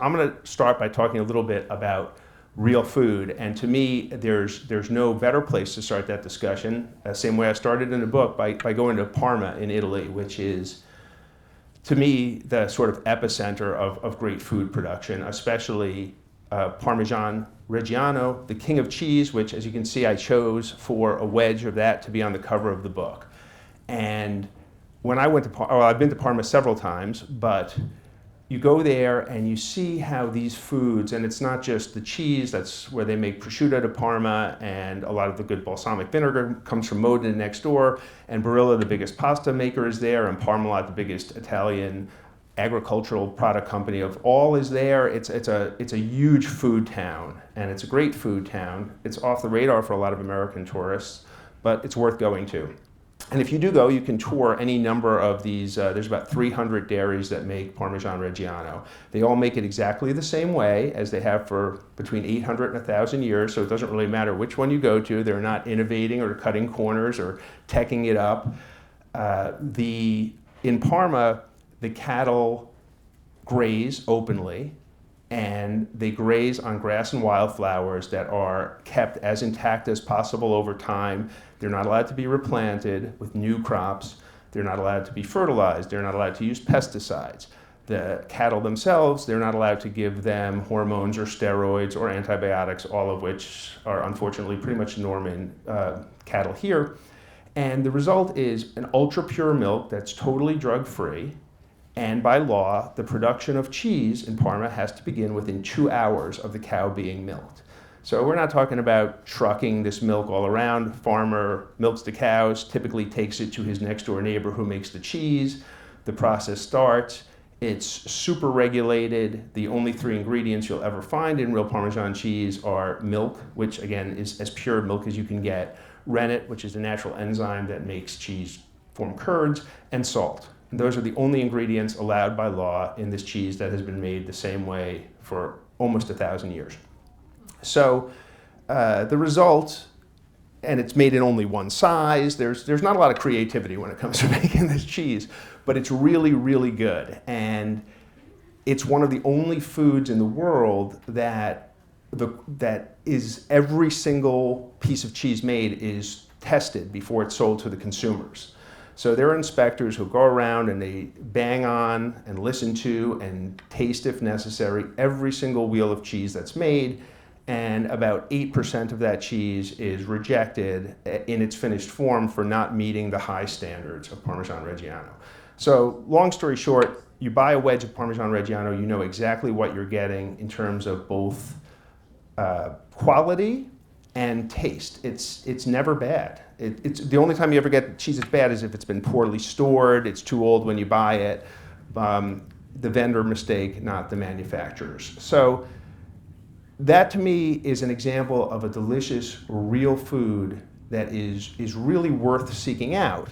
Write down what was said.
I'm going to start by talking a little bit about real food, and to me there's no better place to start that discussion, same way I started in the book, by going to Parma in Italy, which is to me the sort of epicenter of great food production, especially Parmigiano-Reggiano, the king of cheese, which, as you can see, I chose for a wedge of that to be on the cover of the book. And when I went to Parma, I've been to Parma several times, but you go there and you see how these foods, and it's not just the cheese, that's where they make prosciutto de Parma, and a lot of the good balsamic vinegar comes from Modena next door, and Barilla, the biggest pasta maker, is there, and Parmalat, the biggest Italian agricultural product company of all, is there. It's a huge food town, and it's a great food town. It's off the radar for a lot of American tourists, but it's worth going to. And if you do go, you can tour any number of these. There's about 300 dairies that make Parmigiano-Reggiano. They all make it exactly the same way as they have for between 800 and 1,000 years, so it doesn't really matter which one you go to. They're not innovating or cutting corners or teching it up. In Parma, the cattle graze openly, and they graze on grass and wildflowers that are kept as intact as possible over time. They're not allowed to be replanted with new crops. They're not allowed to be fertilized. They're not allowed to use pesticides. The cattle themselves, they're not allowed to give them hormones or steroids or antibiotics, all of which are unfortunately pretty much the norm in cattle here. And the result is an ultra pure milk that's totally drug-free. And by law, the production of cheese in Parma has to begin within 2 hours of the cow being milked. So we're not talking about trucking this milk all around. Farmer milks the cows, typically takes it to his next door neighbor who makes the cheese. The process starts. It's super regulated. The only 3 ingredients you'll ever find in real Parmesan cheese are milk, which again is as pure milk as you can get, rennet, which is a natural enzyme that makes cheese form curds, and salt. And those are the only ingredients allowed by law in this cheese that has been made the same way for almost 1,000 years. So the result, and it's made in only one size, there's not a lot of creativity when it comes to making this cheese, but it's really, really good. And it's one of the only foods in the world that is every single piece of cheese made is tested before it's sold to the consumers. So there are inspectors who go around and they bang on and listen to and taste, if necessary, every single wheel of cheese that's made, and about 8% of that cheese is rejected in its finished form for not meeting the high standards of Parmigiano-Reggiano. So long story short, you buy a wedge of Parmigiano-Reggiano, you know exactly what you're getting in terms of both quality and taste. It's never bad. It's the only time you ever get cheese that's bad is if it's been poorly stored, it's too old when you buy it. The vendor mistake, not the manufacturers. So that to me is an example of a delicious, real food that is really worth seeking out.